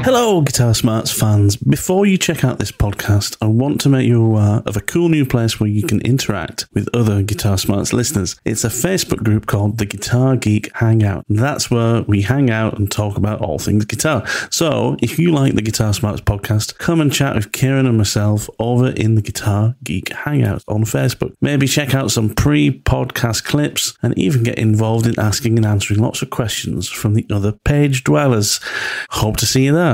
Hello, Guitar Smarts fans. Before you check out this podcast, I want to make you aware of a cool new place where you can interact with other Guitar Smarts listeners. It's a Facebook group called the Guitar Geek Hangout. That's where we hang out and talk about all things guitar. So, if you like the Guitar Smarts podcast, come and chat with Kiran and myself over in the Guitar Geek Hangout on Facebook. Maybe check out some pre-podcast clips and even get involved in asking and answering lots of questions from the other page dwellers. Hope to see you there.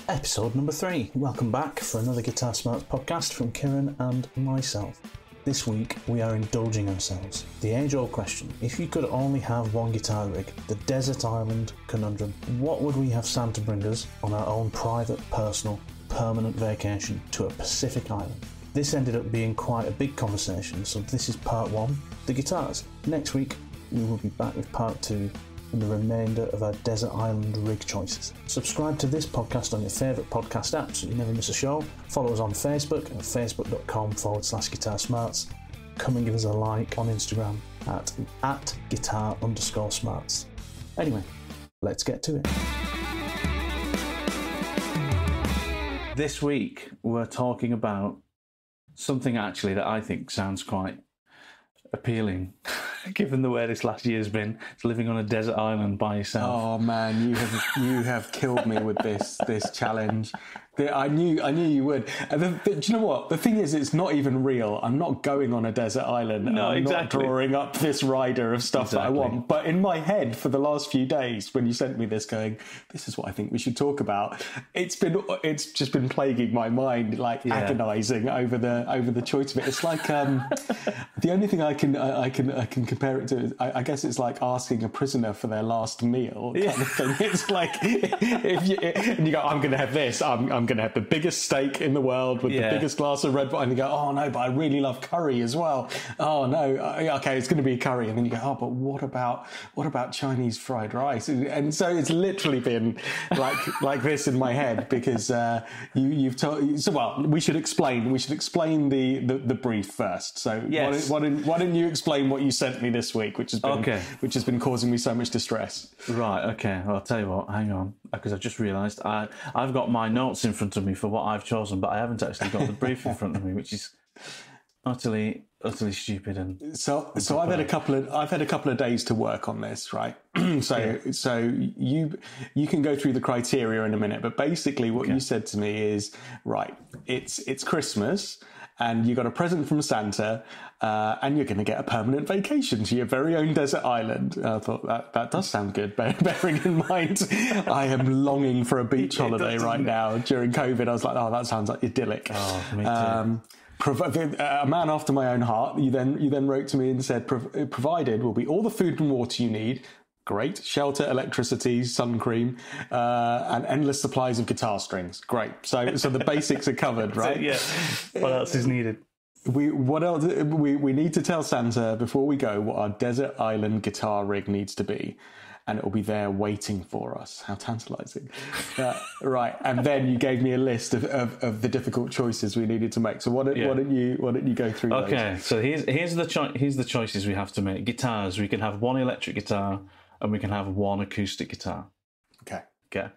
Episode number 3. Welcome back for another Guitar Smarts podcast from Kiran and myself. This week we are indulging ourselves. The age-old question: if you could only have one guitar rig, the desert island conundrum, what would we have Santa bring us on our own private, personal, permanent vacation to a Pacific island? This ended up being quite a big conversation, so this is part 1, the guitars. Next week we will be back with part 2 and the remainder of our desert island rig choices. Subscribe to this podcast on your favourite podcast app so you never miss a show. Follow us on Facebook at facebook.com/guitarsmarts. Come and give us a like on Instagram at @guitar_smarts. Anyway, let's get to it. This week we're talking about something actually that I think sounds quite appealing, given the way this last year's been. It's living on a desert island by yourself. Oh man, you have killed me with this challenge. I knew you would. Do you know what? The thing is, it's not even real. I'm not going on a desert island. No, I'm exactly. not drawing up this rider of stuff that I want. But in my head, for the last few days, when you sent me this, going, this is what I think we should talk about. It's just been plaguing my mind, like agonising over the choice of it. It's like the only thing I can compare it to is, I guess it's like asking a prisoner for their last meal kind of thing. It's like and you go, I'm going to have this. I'm going to have the biggest steak in the world with the biggest glass of red wine. And you go, oh no, but I really love curry as well. Oh no, okay, it's going to be curry. And then you go, oh, but what about Chinese fried rice? And so it's literally been like this in my head because you've told. So well, we should explain the brief first. So why don't you explain what you sent me this week, which has been causing me so much distress. Right, okay. Well, I'll tell you what, hang on, because I've just realised I've got my notes in front of me for what I've chosen, but I haven't actually got the brief in front of me, which is utterly stupid. And so I've had a couple of days to work on this, right? So you can go through the criteria in a minute, but basically what you said to me is, right, it's Christmas and you got a present from Santa, and you're going to get a permanent vacation to your very own desert island. And I thought that does sound good, bearing in mind I am longing for a beach holiday right now during COVID. I was like, oh, that sounds like idyllic. Oh, me too. A man after my own heart. You then wrote to me and said, provided will be all the food and water you need. Great. Shelter, electricity, sun cream, and endless supplies of guitar strings. Great. So the basics are covered, right? Yeah. What else is needed? We need to tell Santa before we go what our desert island guitar rig needs to be, and it will be there waiting for us. How tantalising! Right, and then you gave me a list of the difficult choices we needed to make. So why don't you go through those? Okay, so here's the choices we have to make. Guitars: we can have one electric guitar, and we can have one acoustic guitar. Okay.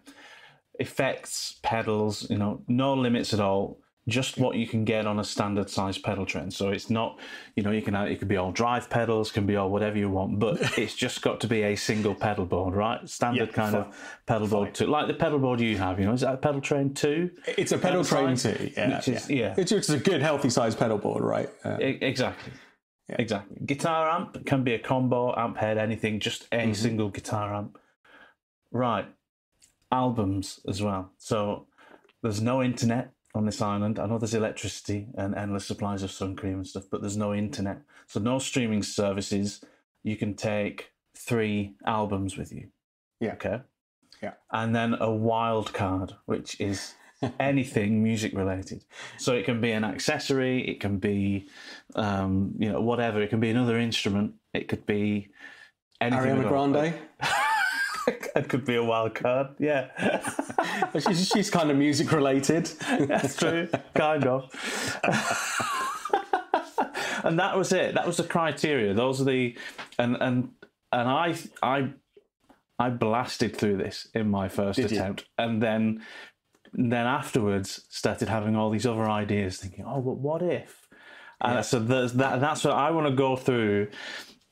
Effects, pedals, no limits at all. Just what you can get on a standard size pedal train. So it's not, it could be all drive pedals, can be all whatever you want, but it's just got to be a single pedal board, right? Standard of pedal board 2, like the pedal board you have. Is that a pedal train 2? It's a pedal train 2. It's just a good healthy size pedal board, right? Exactly. Guitar amp can be a combo amp head, anything, just a single guitar amp. Right. Albums as well. So there's no internet on this island. I know there's electricity and endless supplies of sun cream and stuff, but there's no internet. So no streaming services. You can take 3 albums with you. Yeah. Okay. Yeah. And then a wild card, which is anything music related. So it can be an accessory, it can be, whatever. It can be another instrument. It could be anything. Ariana Grande? It could be a wild card, yeah. she's kind of music related. That's true, kind of. And that was it. That was the criteria. Those are the and I blasted through this in my first attempt, and then afterwards started having all these other ideas, thinking, oh, but what if? And so that's what I want to go through.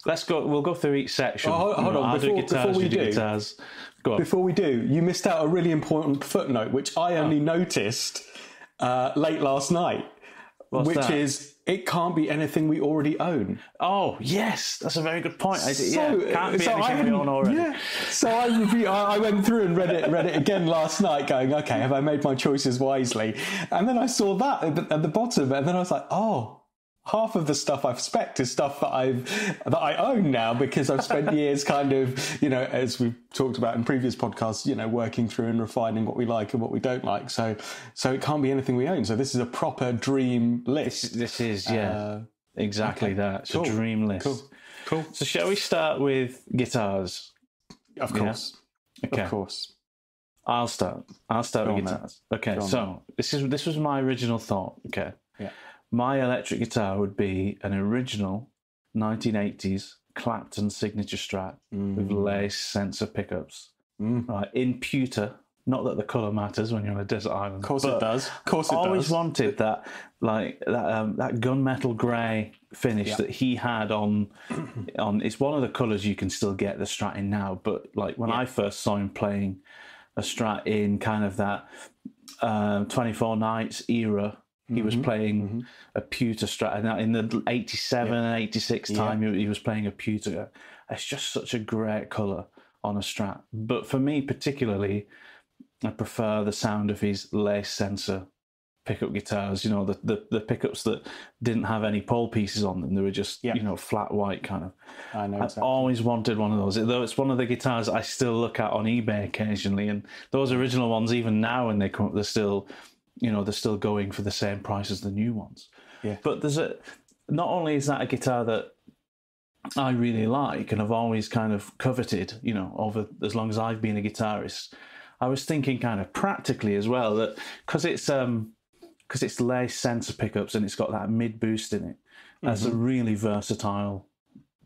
We'll go through each section. Oh, hold on. Before we do guitars. Go on. Before we do, you missed out a really important footnote, which I only noticed late last night. Which is, it can't be anything we already own. Oh, yes. That's a very good point. Can't be anything we own already. Yeah. So I went through and read it again last night going, okay, have I made my choices wisely? And then I saw that at the bottom, and then I was like, oh, half of the stuff I've spec'd is stuff that I own now, because I've spent years kind of, as we've talked about in previous podcasts, working through and refining what we like and what we don't like. So it can't be anything we own. So this is a proper dream list. This is, exactly that. It's a dream list. Cool. So shall we start with guitars? Of course. Yeah? Okay. Of course. I'll start with guitars. Okay. So this was my original thought. Okay. Yeah. My electric guitar would be an original 1980s Clapton signature Strat with lace sensor pickups, right, in pewter. Not that the colour matters when you're on a desert island. Of course it does. Of course it does. I always wanted that gunmetal grey finish that he had on. It's one of the colours you can still get the Strat in now, but like when I first saw him playing a Strat in kind of that 24 Nights era. He was playing a pewter Strat, and in the 87 and 86 time, he was playing a pewter. It's just such a great colour on a Strat. But for me particularly, I prefer the sound of his lace sensor pickup guitars. The pickups that didn't have any pole pieces on them. They were just flat white kind of. I know. Exactly. I've always wanted one of those. Though it's one of the guitars I still look at on eBay occasionally, and those original ones, even now when they come up, they're still going for the same price as the new ones. Yeah. But not only is that a guitar that I really like and I've always kind of coveted, over as long as I've been a guitarist, I was thinking kind of practically as well that because it's lace sensor pickups and it's got that mid boost in it, that's a really versatile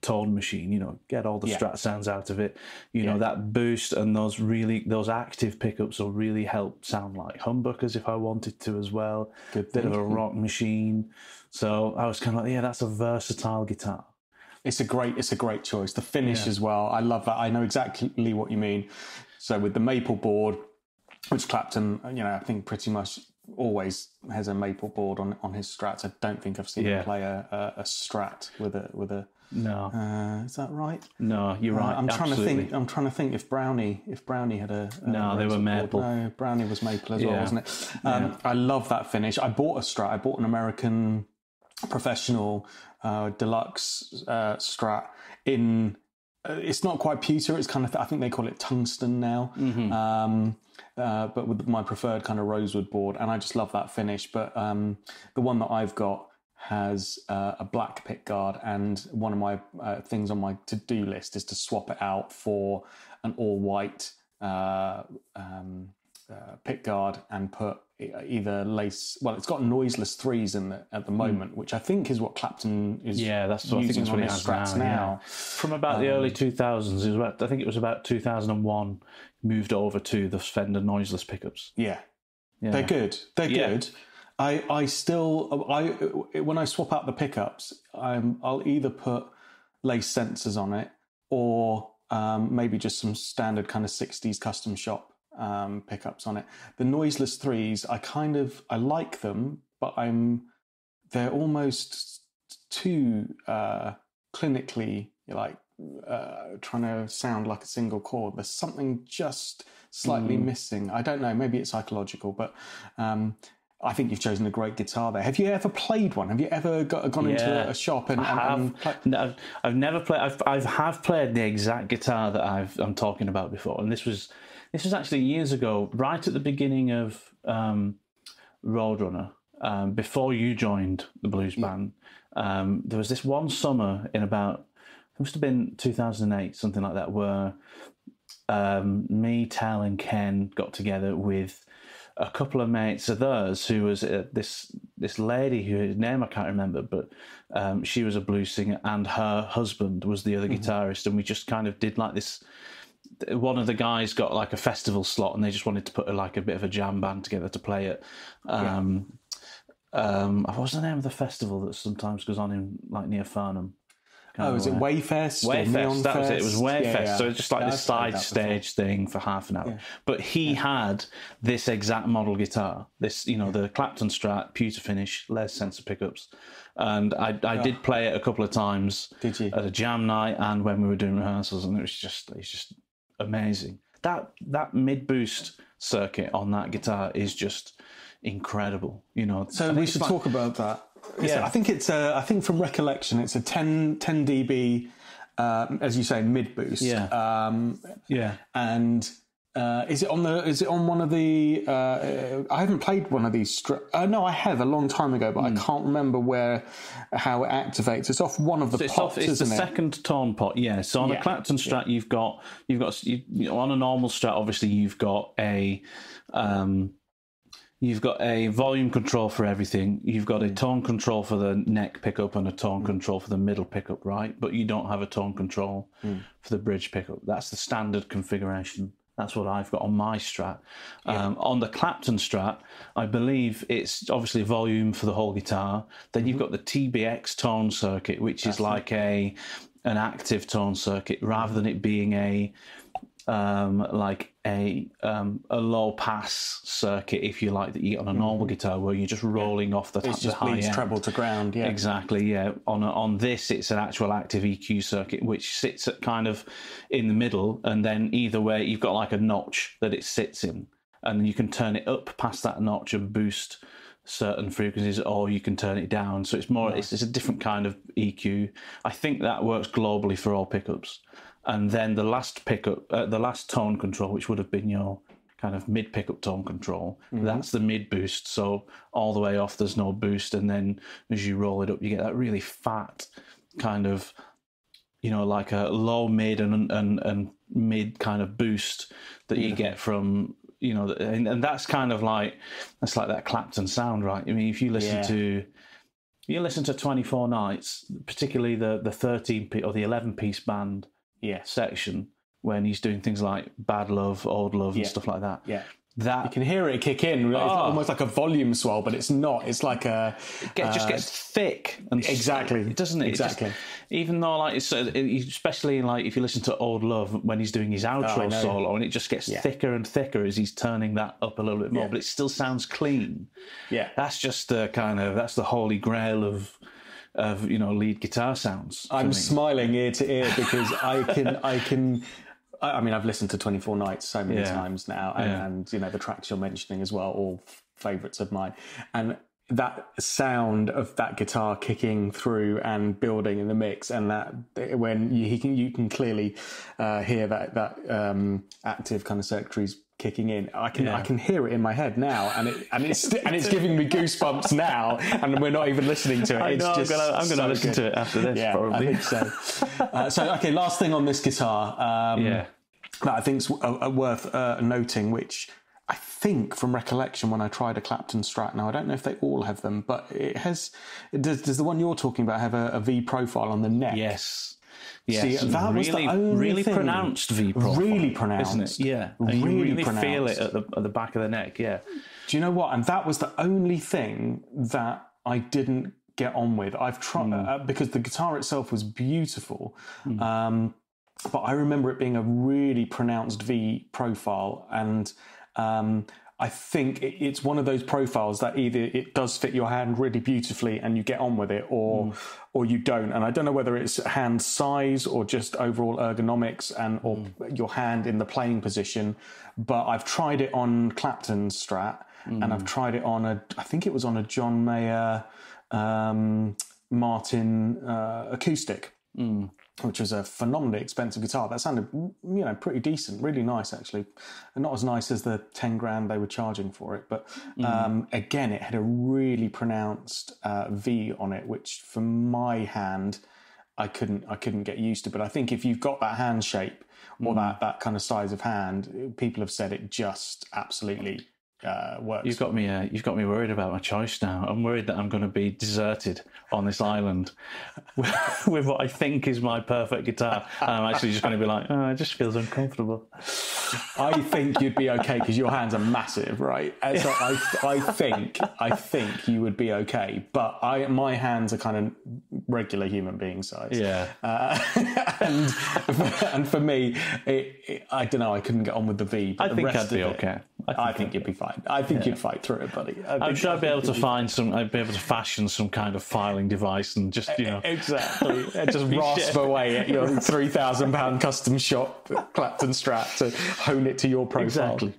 tone machine. Get all the Strat sounds out of it. That boost and those active pickups will really help sound like humbuckers if I wanted to as well. Bit of a rock machine. So I was kind of like, that's a versatile guitar. It's a great choice. The finish as well. I love that. I know exactly what you mean. So with the maple board, which Clapton, I think pretty much always has a maple board on his Strats. I don't think I've seen him play a Strat with a. No. Is that right? No, you're right. I'm trying to think if Brownie had a no, they were maple. No, Brownie was maple as well, wasn't it? I love that finish. I bought a Strat. I bought an American professional deluxe Strat in. It's not quite pewter. It's kind of I think they call it tungsten now. But with my preferred kind of rosewood board, and I just love that finish. But the one that I've got has a black pick guard, and one of my things on my to-do list is to swap it out for an all-white pick guard and put either lace. Well, it's got noiseless threes in at the moment, which I think is what Clapton is. That's what I think. That's what it has Strats now. From about the early 2000s, I think it was about 2001. Moved over to the Fender noiseless pickups. Yeah. They're good. They're good. I still when I swap out the pickups, I'll either put lace sensors on it or maybe just some standard kind of 60s custom shop pickups on it. The noiseless threes, I like them, but they're almost too clinically trying to sound like a single chord. There's something just slightly missing. I don't know, maybe it's psychological, but I think you've chosen a great guitar there. Have you ever played one? Have you ever gone into a shop and No, I've never played. I have played the exact guitar that I'm talking about before, and this was actually years ago, right at the beginning of Roadrunner, before you joined the blues band. There was this one summer in about, it must have been 2008, something like that, where me, Tal, and Ken got together with a couple of mates of theirs who was this lady whose name I can't remember, but she was a blues singer, and her husband was the other guitarist, and we just kind of did like this. One of the guys got like a festival slot, and they just wanted to put like a bit of a jam band together to play it. What was the name of the festival that sometimes goes on in like near Farnham? Is it Wayfest? Wayfest, that was it. It was Wayfest. Yeah. So it's just like this side stage thing for half an hour. Yeah. But he had this exact model guitar, this, the Clapton Strat, pewter finish, Les sensor pickups. And I did play it a couple of times. Did you? At a jam night and when we were doing rehearsals, and it's just amazing. That mid boost circuit on that guitar is just incredible. So we should talk about that. I think I think from recollection, it's a 10 dB, as you say, mid boost. Yeah. And is it on one of the? I haven't played one of these. No, I have a long time ago, but I can't remember how it activates. It's off one of the pots, it's isn't the it? second tone pot. Yeah. So on a Clapton Strat, you've got on a normal Strat, obviously you've got a. You've got a volume control for everything. You've got a tone control for the neck pickup and a tone control for the middle pickup, right? But you don't have a tone control for the bridge pickup. That's the standard configuration. That's what I've got on my Strat. On the Clapton Strat, I believe it's obviously volume for the whole guitar. Then you've got the TBX tone circuit, which is like an active tone circuit, rather than it being a low pass circuit, if you like, that you get on a normal guitar, where you're just rolling off the It just high bleeds end. treble to ground. Yeah, exactly. Yeah, on this, it's an actual active EQ circuit, which sits at kind of in the middle, and then either way, you've got like a notch that it sits in, and you can turn it up past that notch and boost certain frequencies, or you can turn it down. So it's more, it's a different kind of EQ. I think that works globally for all pickups. And then the last pickup, the last tone control, which would have been your kind of mid pickup tone control, that's the mid boost. So all the way off, there's no boost, and then as you roll it up, you get that really fat kind of, like a low mid and mid kind of boost that you get from, and that's kind of like that Clapton sound, right? I mean, if you listen to 24 Nights, particularly the 13 or the 11-piece band. Section when he's doing things like Bad Love, Old Love, and stuff like that. Yeah, that you can hear it kick in. It's almost like a volume swell, but it's not. It's like a just gets thick and exactly, doesn't it? Exactly. Even though especially like if you listen to Old Love when he's doing his outro solo, and it just gets thicker and thicker as he's turning that up a little bit more, but it still sounds clean. Yeah, that's just that's the holy grail of lead guitar sounds. I'm smiling ear to ear because I mean, I've listened to 24 Nights so many times now, and the tracks you're mentioning as well, all favourites of mine. And that sound of that guitar kicking through and building in the mix, and that when you can clearly hear that active kind of circuitries kicking in. I can hear it in my head now, and it's giving me goosebumps now, and we're not even listening to it. I'm gonna listen to it after this. Probably. I think so. Okay, last thing on this guitar that I think's worth noting, which I think from recollection when I tried a Clapton Strat, now I don't know if they all have them, but it has. Does the one you're talking about have a V profile on the neck? Yes. See, that was the only really thing. Pronounced V profile. Really pronounced. Isn't it? Yeah. And you really feel it at the back of the neck, yeah. Do you know what? And that was the only thing that I didn't get on with. I've tried, because the guitar itself was beautiful, but I remember it being a really pronounced V profile, and I think it's one of those profiles that either it does fit your hand really beautifully and you get on with it, or you don't. And I don't know whether it's hand size or just overall ergonomics or your hand in the playing position. But I've tried it on Clapton's Strat, and I've tried it on I think it was on a John Mayer Martin acoustic. Which was a phenomenally expensive guitar. That sounded, pretty decent, really nice actually. And not as nice as the 10 grand they were charging for it. But again, it had a really pronounced V on it, which for my hand, I couldn't get used to. But I think if you've got that hand shape or that kind of size of hand, people have said it just absolutely works. You've got me worried about my choice now. I'm worried that I'm going to be deserted on this island with what I think is my perfect guitar. And I'm actually just going to be like, oh, it just feels uncomfortable. I think you'd be okay because your hands are massive, right? And so I think you would be okay. But my hands are kind of regular human being size. Yeah. And for me, I don't know. I couldn't get on with the V. But I think I'd be okay. I think you'd be fine. I think you'd fight through it, buddy. I'm sure I'd be able to fashion some kind of filing device and just, exactly, just rasp away at your £3,000 custom shop Clapton Strat to hone it to your profile. Exactly.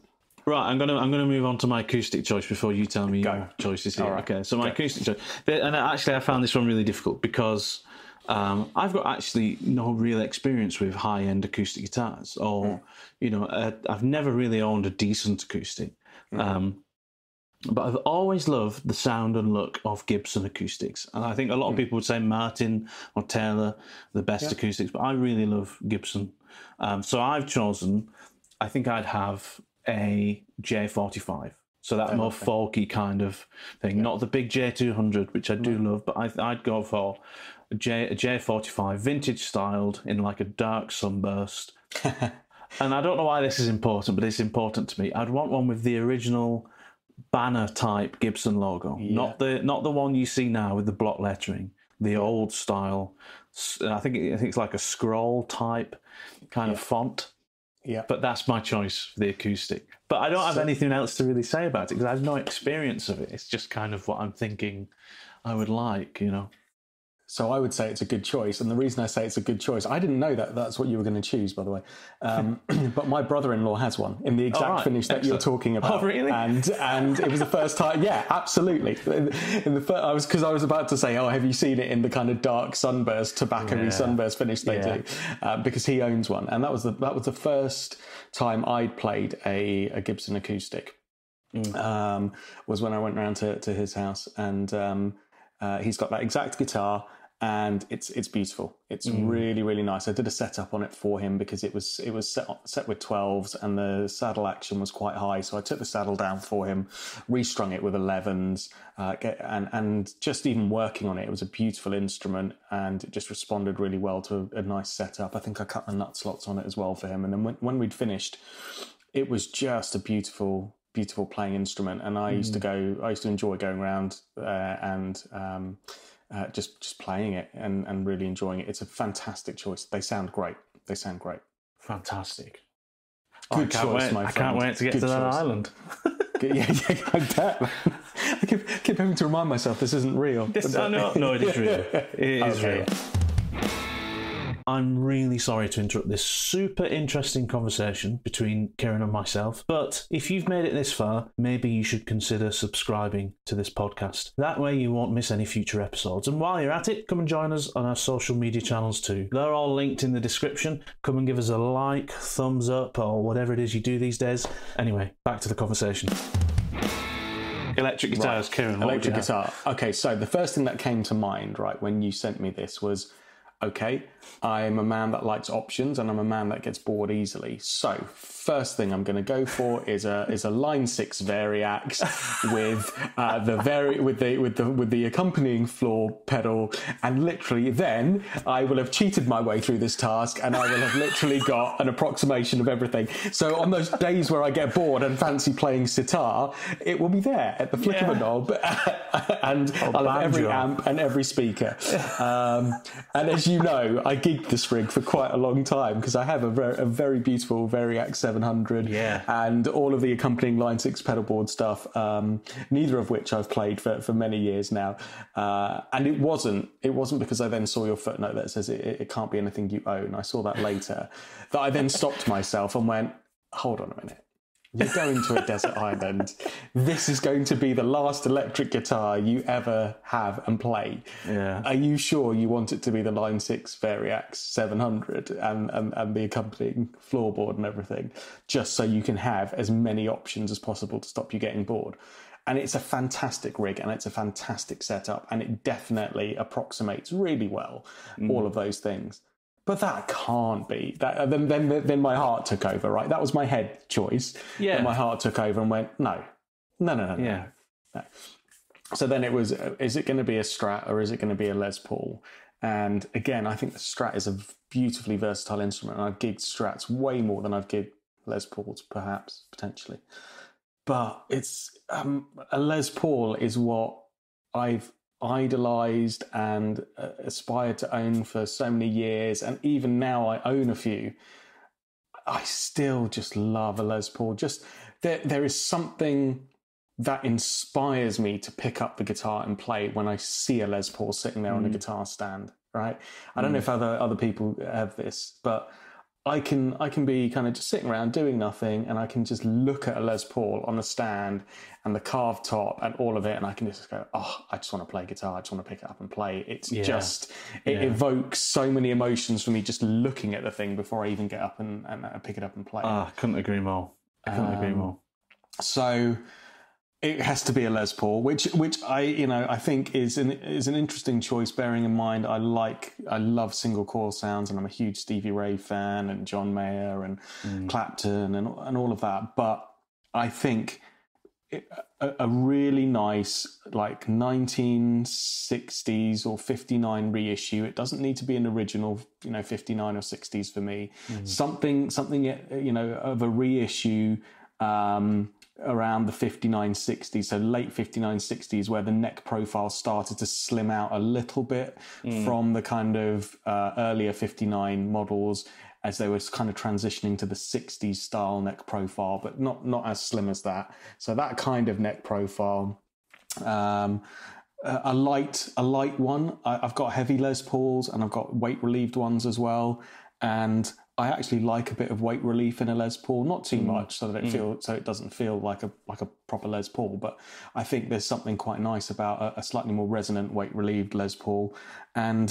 Right, I'm gonna move on to my acoustic choice before you tell me your choices here. Right. Okay, so my acoustic choice, and actually I found this one really difficult because I've got actually no real experience with high-end acoustic guitars, or I've never really owned a decent acoustic. But I've always loved the sound and look of Gibson acoustics, and I think a lot of people would say Martin or Taylor the best acoustics, but I really love Gibson. So I've chosen. I think I'd have a J45. So that more folky kind of thing, not the big J200, which I do love, but I'd go for a J45, vintage styled in like a dark sunburst. And I don't know why this is important, but it's important to me. I'd want one with the original banner type Gibson logo, not the one you see now with the block lettering, the old style. I think it's like a scroll type kind of font. Yeah, but that's my choice for the acoustic. But I don't have anything else to really say about it because I have no experience of it. It's just kind of what I'm thinking I would like, So I would say it's a good choice. And the reason I say it's a good choice, I didn't know that that's what you were going to choose, by the way. But my brother-in-law has one in the exact finish that you're talking about. Oh, really? And it was the first time. Yeah, absolutely. I was about to say, have you seen it in the kind of dark sunburst, tobacco-y sunburst finish they do? Because he owns one. And that was the first time I'd played a Gibson acoustic. Was when I went round to his house, and he's got that exact guitar, and it's beautiful. It's really, really nice. I did a setup on it for him because it was set with 12s, and the saddle action was quite high. So I took the saddle down for him, restrung it with 11s, and just even working on it, it was a beautiful instrument, and it just responded really well to a nice setup. I think I cut the nut slots on it as well for him. And then when we'd finished, it was just a beautiful playing instrument, and I used to enjoy going around and just playing it and really enjoying it. It's a fantastic choice. They sound great. Fantastic. Good choice, my friend. I can't wait to get to that island. yeah, I bet. I keep having to remind myself this isn't real. No, it is real. It is real. I'm really sorry to interrupt this super interesting conversation between Kiran and myself, but if you've made it this far, maybe you should consider subscribing to this podcast. That way you won't miss any future episodes. And while you're at it, come and join us on our social media channels too. They're all linked in the description. Come and give us a like, thumbs up, or whatever it is you do these days. Anyway, back to the conversation. Electric guitars, right. Kiran. Electric guitar. Okay, so the first thing that came to mind, right, when you sent me this was, okay, I'm a man that likes options, and I'm a man that gets bored easily. So first thing I'm going to go for is a Line 6 Variax with the accompanying floor pedal, and literally then I will have cheated my way through this task, and I will have literally got an approximation of everything. So on those days where I get bored and fancy playing sitar, it will be there at the flick of a knob, and I'll have every amp and every speaker. And as you know, I gigged this rig for quite a long time because I have a very beautiful Variax 700 and all of the accompanying Line 6 pedalboard stuff, neither of which I've played for many years now. And it wasn't because I then saw your footnote that says it can't be anything you own. I saw that later, that I then stopped myself and went, hold on a minute. You're going to a desert island. This is going to be the last electric guitar you ever have and play. Yeah. Are you sure you want it to be the Line 6 Variax 700 and the accompanying floorboard and everything, just so you can have as many options as possible to stop you getting bored? And it's a fantastic rig, and it's a fantastic setup, and it definitely approximates really well all of those things. But that can't be. Then my heart took over, right? That was my head choice. Yeah. And my heart took over and went, no, No. Yeah. No. So then it was, is it going to be a Strat or is it going to be a Les Paul? And again, I think the Strat is a beautifully versatile instrument. And I've gigged Strats way more than I've gigged Les Pauls, perhaps, potentially. But it's a Les Paul is what I've idolised and aspired to own for so many years. And even now I own a few. I still just love a Les Paul. Just there is something that inspires me to pick up the guitar and play when I see a Les Paul sitting there on a guitar stand, right? I don't know if other people have this, but I can be kind of just sitting around doing nothing, and I can just look at a Les Paul on the stand and the carved top and all of it, and I can just go, oh, I just want to play guitar. I just want to pick it up and play. It's just, it evokes so many emotions for me just looking at the thing before I even get up and pick it up and play. I couldn't agree more. So it has to be a Les Paul, which I think is an interesting choice. Bearing in mind, I love single coil sounds, and I'm a huge Stevie Ray fan, and John Mayer and Clapton and all of that. But I think a really nice 1960s or 59 reissue. It doesn't need to be an original, 59 or 60s for me. Something of a reissue. Around the 59, 60s, so late 59, 60s, where the neck profile started to slim out a little bit from the kind of earlier 59 models as they were kind of transitioning to the 60s style neck profile, but not as slim as that. So that kind of neck profile. A light one. I've got heavy Les Pauls and I've got weight relieved ones as well. And I actually like a bit of weight relief in a Les Paul, not too much, so that it doesn't feel like a proper Les Paul. But I think there's something quite nice about a slightly more resonant weight relieved Les Paul. And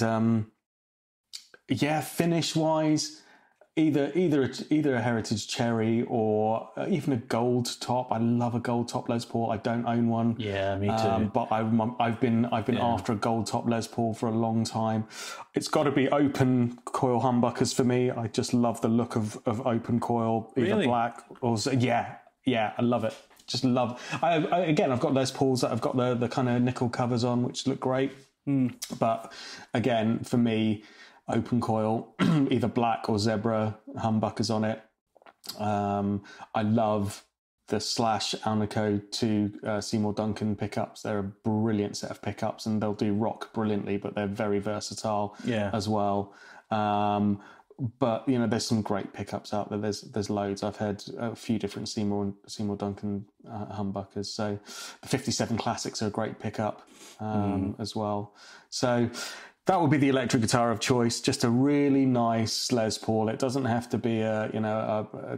finish wise, either a Heritage Cherry or even a gold top. I love a gold top Les Paul. I don't own one. Yeah, me too. But I've been after a gold top Les Paul for a long time. It's got to be open coil humbuckers for me. I just love the look of open coil, either black or I love it. Just love. I've got Les Pauls that have got the kind of nickel covers on, which look great. But again, for me, open coil, either black or zebra humbuckers on it. I love the Slash Alnico 2 Seymour Duncan pickups. They're a brilliant set of pickups, and they'll do rock brilliantly, but they're very versatile as well. But there's some great pickups out there. There's loads. I've heard a few different Seymour Duncan humbuckers. So the 57 Classics are a great pickup as well. So that would be the electric guitar of choice. Just a really nice Les Paul. It doesn't have to be a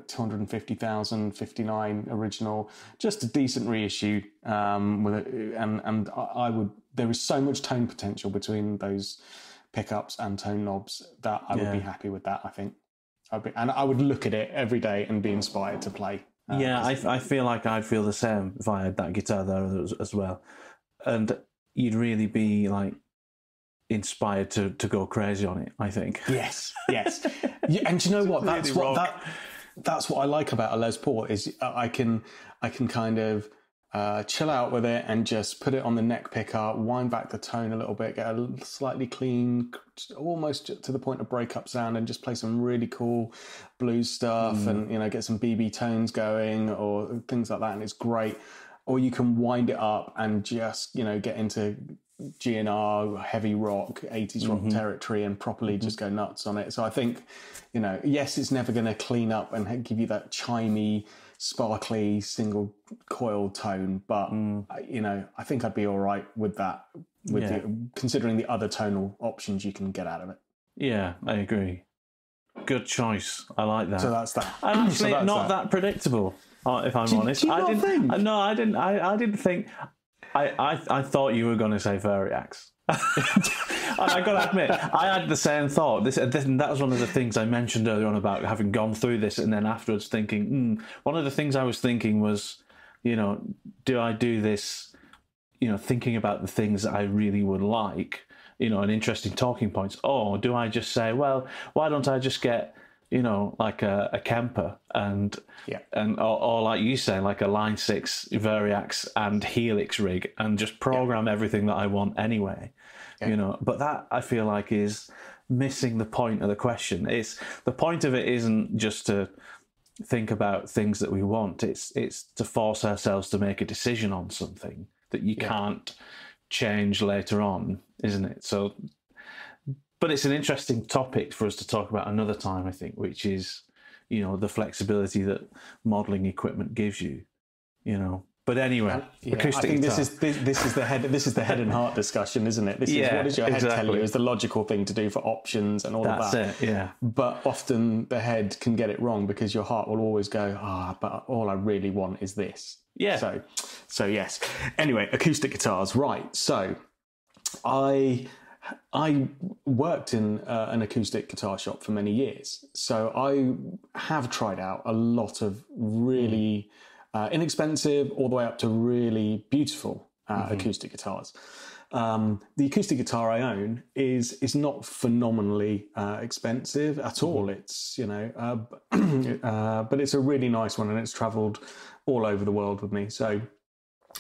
250,000 59 original. Just a decent reissue with it. And I would. There is so much tone potential between those pickups and tone knobs that I would be happy with that. I think. And I would look at it every day and be inspired to play. I feel like I'd feel the same if I had that guitar there as well. And you'd really be inspired to go crazy on it, I think. Yes. And do you know what? That's what I like about a Les Paul is I can kind of chill out with it and just put it on the neck pickup, wind back the tone a little bit, get a slightly clean, almost to the point of breakup sound, and just play some really cool blues stuff and get some BB tones going or things like that, and it's great. Or you can wind it up and just get into GNR, heavy rock, 80s rock territory, and properly just go nuts on it. So I think, yes, it's never going to clean up and give you that chimey, sparkly single coil tone, but I think I'd be all right with that, considering the other tonal options you can get out of it. Yeah, I agree. Good choice. I like that. So that's that. I'm actually not that predictable, if I'm honest. Do you not think? No, I didn't. I didn't think. I thought you were going to say Variax. I got to admit, I had the same thought. That was one of the things I mentioned earlier on about having gone through this, and then afterwards thinking, one of the things I was thinking was, do I do this, thinking about the things I really would like, and interesting talking points, or do I just say, well, why don't I just get like a Kemper or like you say, like a Line 6 Variax and Helix rig, and just program everything that I want anyway. But that, I feel like, is missing the point of the question. The point of it isn't just to think about things that we want. It's to force ourselves to make a decision on something that you can't change later on, isn't it? So, but it's an interesting topic for us to talk about another time, I think, which is, the flexibility that modelling equipment gives you, But anyway, acoustic guitar. This is the head and heart discussion, isn't it? This is what does your head tell you is the logical thing to do for options and all of that. That's it, yeah. But often the head can get it wrong because your heart will always go, but all I really want is this. Yeah. So yes. Anyway, acoustic guitars, right? So I worked in an acoustic guitar shop for many years, so I have tried out a lot of really inexpensive all the way up to really beautiful acoustic guitars. The acoustic guitar I own is not phenomenally expensive at all. It's but it's a really nice one, and it's travelled all over the world with me. So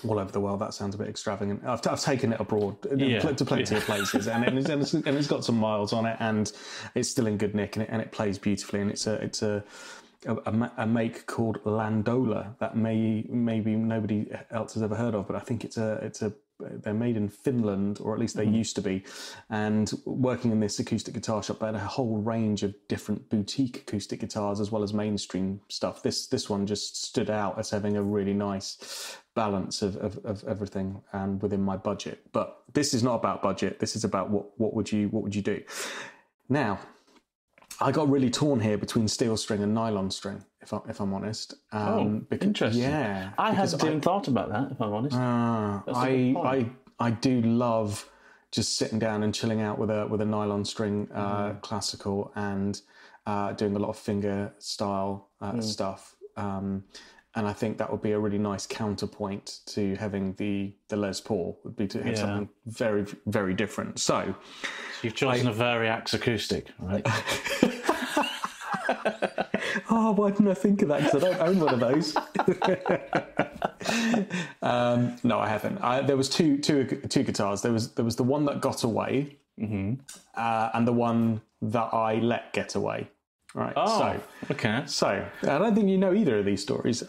all over the world, that sounds a bit extravagant. I've taken it abroad to plenty of places, and it's got some miles on it, and it's still in good nick, and it plays beautifully, and it's a make called Landola that maybe nobody else has ever heard of, but I think they're made in Finland, or at least they used to be. And working in this acoustic guitar shop, they had a whole range of different boutique acoustic guitars as well as mainstream stuff. This one just stood out as having a really nice balance of everything and within my budget. But this is not about budget. This is about what would you do. Now, I got really torn here between steel string and nylon string, if I'm honest. Interesting. Yeah, I hadn't even thought about that, if I'm honest. I do love just sitting down and chilling out with a nylon string classical, and doing a lot of finger style stuff. And I think that would be a really nice counterpoint to having the Les Paul, would be to have something very, very different. So you've chosen a Variax acoustic, right? Why didn't I think of that? Because I don't own one of those. No, I haven't. There was two guitars. There was the one that got away, and the one that I let get away. Right. Okay. So I don't think you know either of these stories.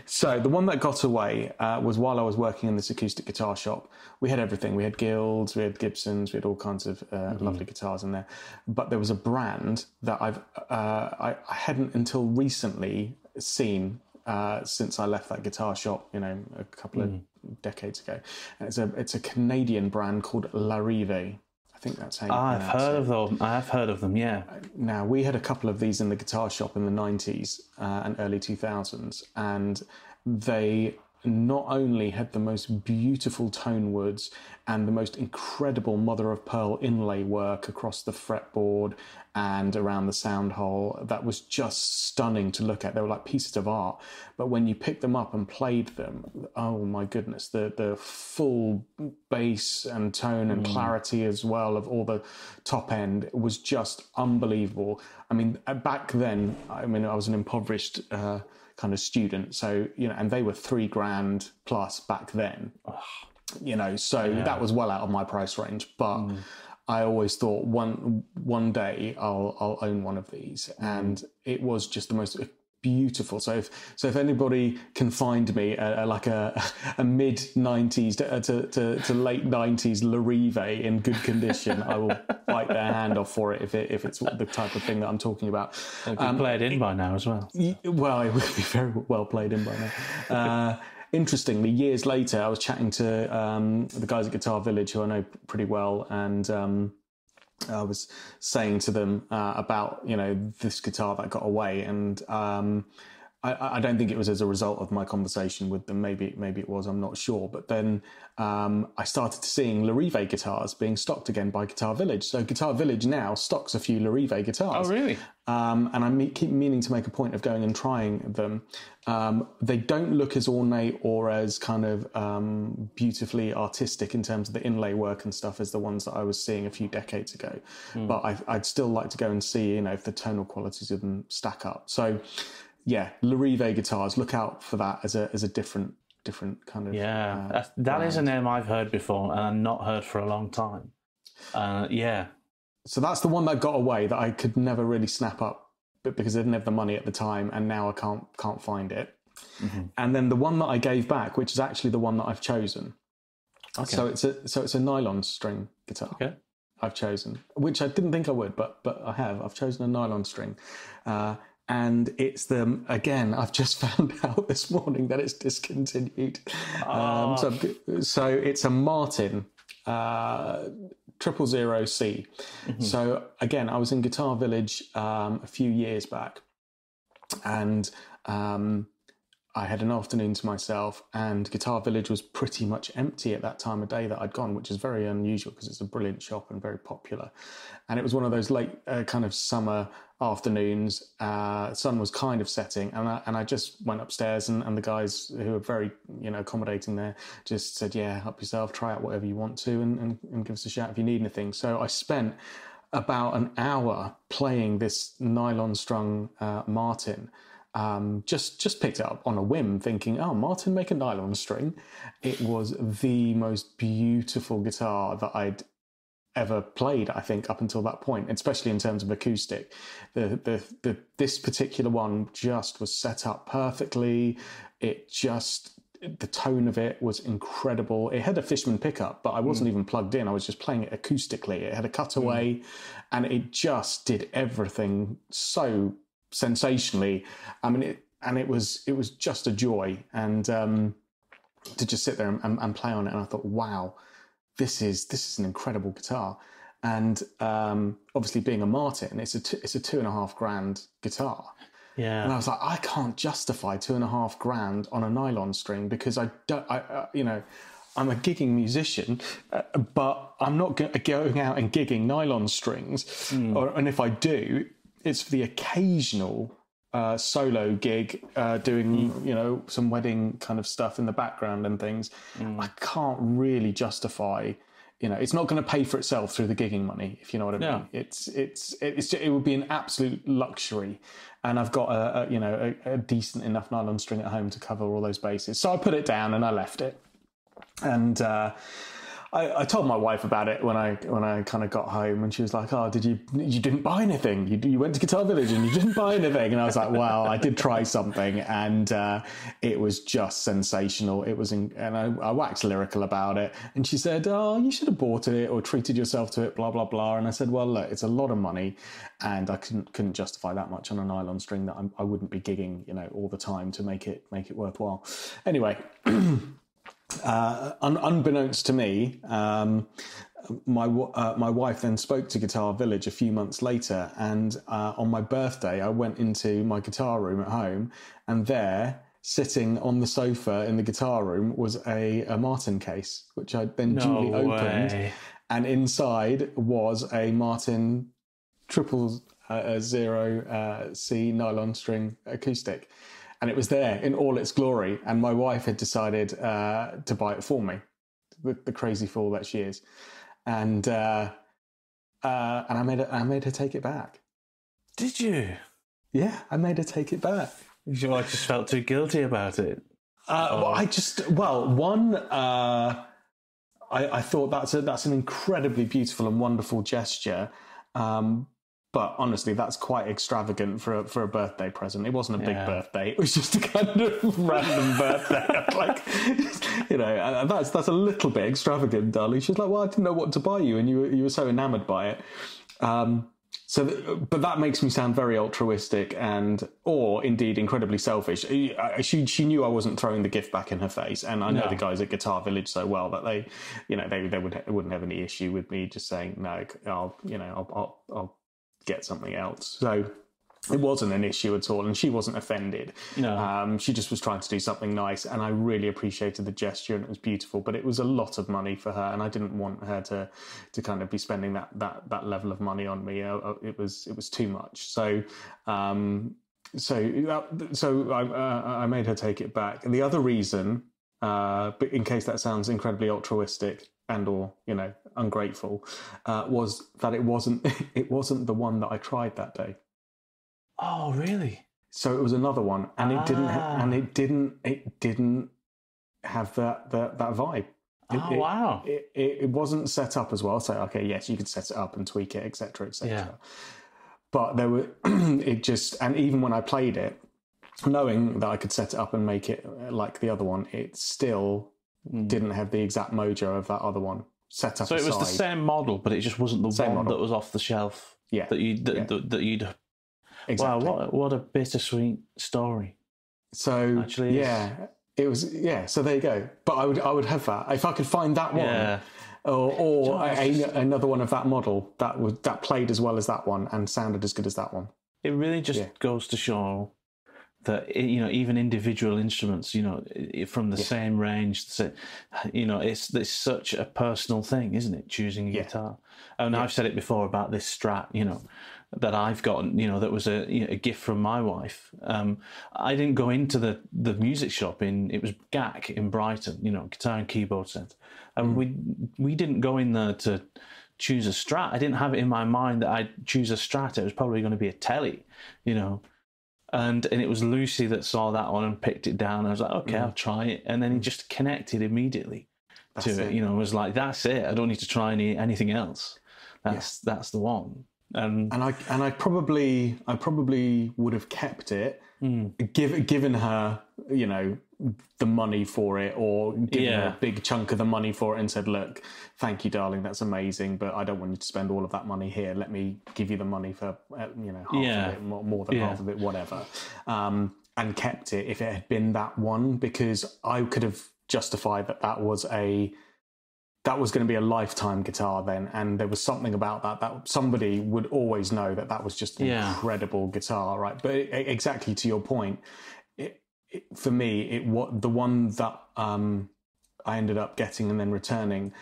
So the one that got away was while I was working in this acoustic guitar shop. We had everything. We had Guilds, we had Gibsons, we had all kinds of lovely guitars in there. But there was a brand that I hadn't until recently seen since I left that guitar shop, a couple of decades ago. And it's a Canadian brand called Larive. I think that's how you pronounce it. I have heard of them, yeah. Now, we had a couple of these in the guitar shop in the 90s and early 2000s, and they not only had the most beautiful tone woods and the most incredible mother-of-pearl inlay work across the fretboard and around the sound hole that was just stunning to look at. They were like pieces of art. But when you picked them up and played them, oh my goodness, the full bass and tone and clarity as well of all the top end was just unbelievable. I mean, back then, I was an impoverished kind of student, so and they were $3,000 plus back then. That was well out of my price range, but I always thought one day I'll own one of these, and it was just the most beautiful. So if anybody can find me like a mid 90s to late 90s Larive in good condition, I will bite their hand off for it if it's the type of thing that I'm talking about. It'll be played in by now as well. Well, it would be very well played in by now. Interestingly, years later, I was chatting to the guys at Guitar Village, who I know pretty well, and I was saying to them about this guitar that got away, and I don't think it was as a result of my conversation with them. Maybe it was. I'm not sure. But then I started seeing Larive guitars being stocked again by Guitar Village. So Guitar Village now stocks a few Larive guitars. Oh, really? And I keep meaning to make a point of going and trying them. They don't look as ornate or as kind of beautifully artistic in terms of the inlay work and stuff as the ones that I was seeing a few decades ago. But I'd still like to go and see, if the tonal qualities of them stack up. So, yeah, Larive guitars. Look out for that as a different kind of. Yeah, that is a name I've heard before and I've not heard for a long time. Yeah. So that's the one that got away that I could never really snap up, but because I didn't have the money at the time, and now I can't find it. Mm-hmm. And then the one that I gave back, which is actually the one that I've chosen. Okay. So it's a nylon string guitar. Okay. I've chosen, which I didn't think I would, but I have. I've chosen a nylon string. And it's again, I've just found out this morning that it's discontinued. So it's a Martin 000C. Mm-hmm. So again, I was in Guitar Village a few years back, and I had an afternoon to myself, and Guitar Village was pretty much empty at that time of day that I'd gone, which is very unusual because it's a brilliant shop and very popular. And it was one of those late kind of summer afternoons. Sun was kind of setting, and I just went upstairs, and the guys who were very accommodating there just said, "Yeah, help yourself, try out whatever you want to, and give us a shout if you need anything." So I spent about an hour playing this nylon strung Martin. Just picked it up on a whim, thinking, "Oh, Martin make a nylon string." It was the most beautiful guitar that I'd ever played, I think, up until that point, especially in terms of acoustic. This particular one just was set up perfectly. The tone of it was incredible. It had a Fishman pickup, but I wasn't even plugged in. I was just playing it acoustically. It had a cutaway, and it just did everything so sensationally. I mean, it was just a joy, and to just sit there and play on it. And I thought, wow, this is an incredible guitar. And obviously, being a Martin, it's a $2,500 guitar. Yeah. And I was like, I can't justify $2,500 on a nylon string because I'm a gigging musician, but I'm not going out and gigging nylon strings. And if I do, it's for the occasional solo gig, doing some wedding kind of stuff in the background and things. I can't really justify. It's not going to pay for itself through the gigging money, if you know what I mean. It would be an absolute luxury, and I've got a decent enough nylon string at home to cover all those bases. So I put it down and I left it, and I told my wife about it when I kind of got home, and she was like, "Oh, you didn't buy anything? You went to Guitar Village and you didn't buy anything?" And I was like, "Well, I did try something, and it was just sensational. It was, and I waxed lyrical about it." And she said, "Oh, you should have bought it or treated yourself to it, blah blah blah." And I said, "Well, look, it's a lot of money, and I couldn't justify that much on a nylon string that I wouldn't be gigging, all the time to make it worthwhile." Anyway. Unbeknownst to me, my wife then spoke to Guitar Village a few months later, and on my birthday I went into my guitar room at home, and there, sitting on the sofa in the guitar room, was a Martin case, which I then duly opened, and inside was a Martin 000C nylon string acoustic. And it was there in all its glory. And my wife had decided to buy it for me, the crazy fool that she is. And I made her take it back. Did you? Yeah, I made her take it back. I just felt too guilty about it. I thought that's an incredibly beautiful and wonderful gesture. But honestly, that's quite extravagant for a birthday present. It wasn't a big birthday; it was just a kind of random birthday. That's a little bit extravagant, darling. She's like, "Well, I didn't know what to buy you, and you were so enamoured by it." But that makes me sound very altruistic or indeed incredibly selfish. She knew I wasn't throwing the gift back in her face, and I know the guys at Guitar Village so well that they wouldn't have any issue with me just saying no. I'll get something else. So It wasn't an issue at all, and she wasn't offended. No. She just was trying to do something nice, and I really appreciated the gesture, and it was beautiful. But it was a lot of money for her, and I didn't want her to kind of be spending that level of money on me. It was too much. So I made her take it back. And the other reason, but in case that sounds incredibly altruistic and or ungrateful, was that it wasn't the one that I tried that day. Oh, really? So it was another one, and it didn't have that vibe. Wow! It wasn't set up as well. So okay, yes, you could set it up and tweak it, etc., etc. Yeah. But there were and even when I played it, knowing that I could set it up and make it like the other one, it still didn't have the exact mojo of that other one set up. So it was the same model, but it just wasn't the one model that was off the shelf. Yeah. That you'd. Exactly. Wow, what a bittersweet story. So actually, it was. Yeah, so there you go. But I would have that if I could find that one, or another one of that model that played as well as that one and sounded as good as that one. It really just goes to show that even individual instruments, from the same range, it's such a personal thing, isn't it? Choosing a guitar. And I've said it before about this Strat, that I've gotten, that was a gift from my wife. I didn't go into the music shop it was GAC in Brighton, Guitar and Keyboard Centre. And we didn't go in there to choose a Strat. I didn't have it in my mind that I'd choose a Strat. It was probably going to be a Telly, And it was Lucy that saw that one and picked it down. I was like, okay, I'll try it. And then he just connected immediately to it. It was like, that's it. I don't need to try anything else. That's the one. And I probably would have kept it, given her, the money for it, or given her a big chunk of the money for it, and said, "Look, thank you, darling, that's amazing, but I don't want you to spend all of that money here. Let me give you the money for half of it, more than half of it, whatever." And kept it if it had been that one, because I could have justified that was going to be a lifetime guitar then, and there was something about that somebody would always know that was just an incredible guitar, right? But exactly to your point, for me, the one that I ended up getting and then returning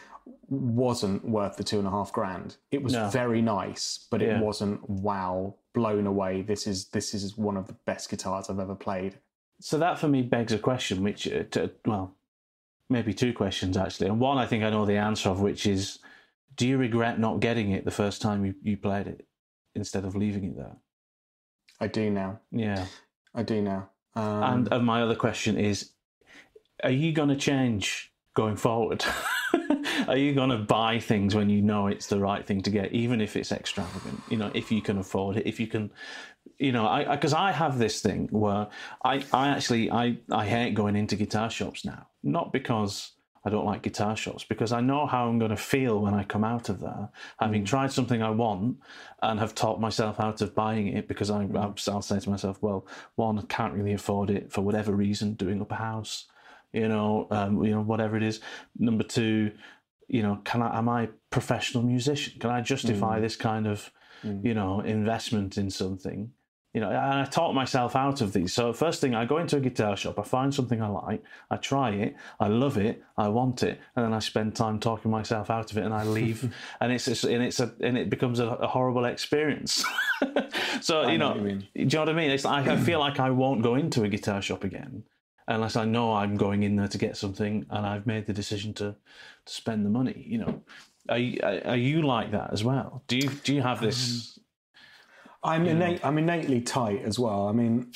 wasn't worth the $2,500. It was very nice, but it wasn't blown away. This is one of the best guitars I've ever played. So that for me begs a question, which maybe two questions actually, and one I think I know the answer of, which is, do you regret not getting it the first time you played it instead of leaving it there? I do now. Yeah, I do now. And my other question is, are you going to change going forward? Are you going to buy things when you know it's the right thing to get, even if it's extravagant? If you can afford it, if you can, because I have this thing where I hate going into guitar shops now. Not because I don't like guitar shops, because I know how I'm going to feel when I come out of there, having tried something I want and have talked myself out of buying it, because I'll say to myself, well, one, I can't really afford it for whatever reason, doing up a house, whatever it is. Number two, am I a professional musician? Can I justify this kind of, investment in something? And I talk myself out of these. So first thing, I go into a guitar shop, I find something I like, I try it, I love it, I want it, and then I spend time talking myself out of it, and I leave, and it becomes a horrible experience. So do you know what I mean? It's like, I feel like I won't go into a guitar shop again unless I know I'm going in there to get something, and I've made the decision to spend the money. Are you like that as well? Do you have this? I'm innately tight as well. I mean,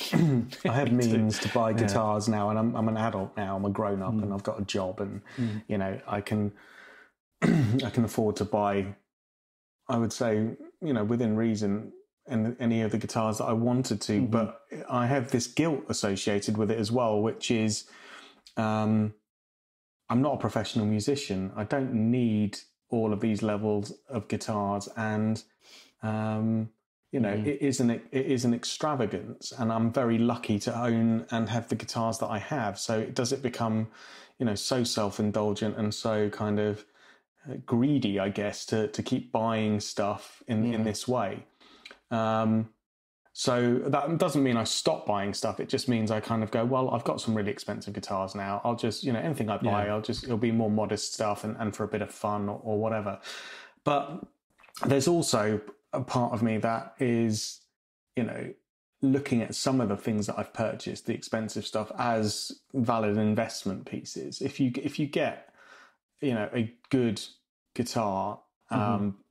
I have means to buy guitars now, and I'm an adult now. I'm a grown up, and I've got a job, and I can afford to buy, I would say, within reason, any of the guitars that I wanted to. But I have this guilt associated with it as well, which is, I'm not a professional musician. I don't need all of these levels of guitars, and it is an extravagance, and I'm very lucky to own and have the guitars that I have. So does it become, so self-indulgent and so kind of greedy, I guess, to keep buying stuff in this way? So that doesn't mean I stop buying stuff. It just means I kind of go, well, I've got some really expensive guitars now. I'll just, anything I buy, it'll be more modest stuff and for a bit of fun or whatever. But there's also a part of me that is, looking at some of the things that I've purchased, the expensive stuff, as valid investment pieces. If you get, a good guitar,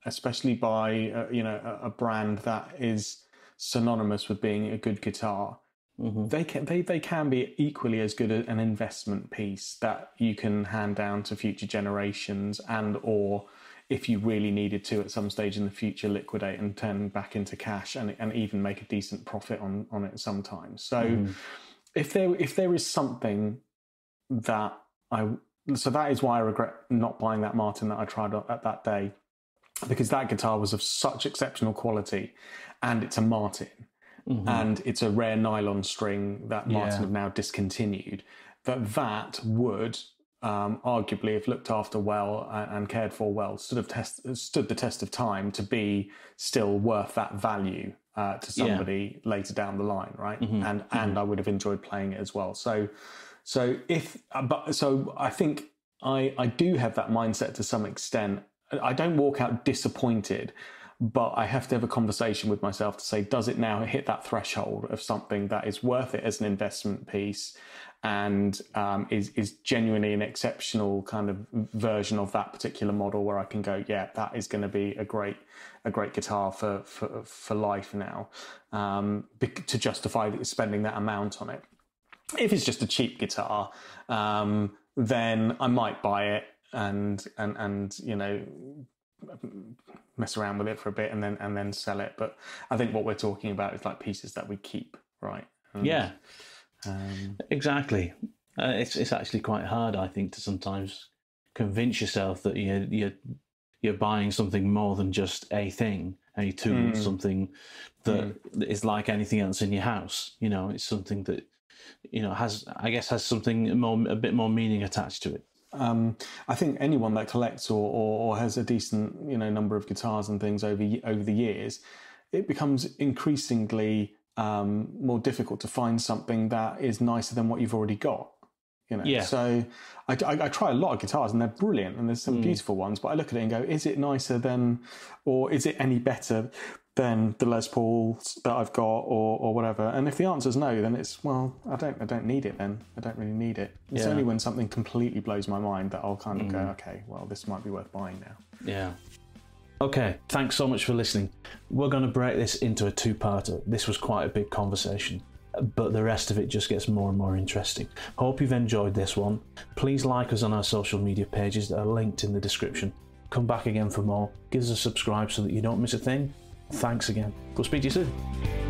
especially by, a brand that is synonymous with being a good guitar, they can be equally as good an investment piece that you can hand down to future generations, and or if you really needed to at some stage in the future, liquidate and turn back into cash and even make a decent profit on it sometimes. So if there is something that so that is why I regret not buying that Martin that I tried at that day, because that guitar was of such exceptional quality, and it's a Martin, and it's a rare nylon string that Martin have now discontinued, that would arguably, if looked after well and cared for well, stood the test of time to be still worth that value to somebody later down the line, right? And I would have enjoyed playing it as well. So I think I do have that mindset to some extent. I don't walk out disappointed, but I have to have a conversation with myself to say, does it now hit that threshold of something that is worth it as an investment piece and is genuinely an exceptional kind of version of that particular model, where I can go, yeah, that is going to be a great guitar for life now, to justify spending that amount on it. If it's just a cheap guitar, then I might buy it and mess around with it for a bit and then sell it. But I think what we're talking about is like pieces that we keep, right? Exactly. It's actually quite hard, I think, to sometimes convince yourself that you're buying something more than just a thing, a tool, something that is like anything else in your house. It's something that has something a bit more meaning attached to it. I think anyone that collects or has a decent number of guitars and things over the years, it becomes increasingly more difficult to find something that is nicer than what you've already got. So I try a lot of guitars and they're brilliant and there's some beautiful ones, but I look at it and go, is it nicer than, or is it any better than the Les Pauls that I've got or whatever? And if the answer's no, then it's, well, I don't need it then. I don't really need it. It's only when something completely blows my mind that I'll kind of go, okay, well, this might be worth buying now. Yeah. Okay, thanks so much for listening. We're going to break this into a two-parter. This was quite a big conversation, but the rest of it just gets more and more interesting. Hope you've enjoyed this one. Please like us on our social media pages that are linked in the description. Come back again for more. Give us a subscribe so that you don't miss a thing. Thanks again. We'll speak to you soon.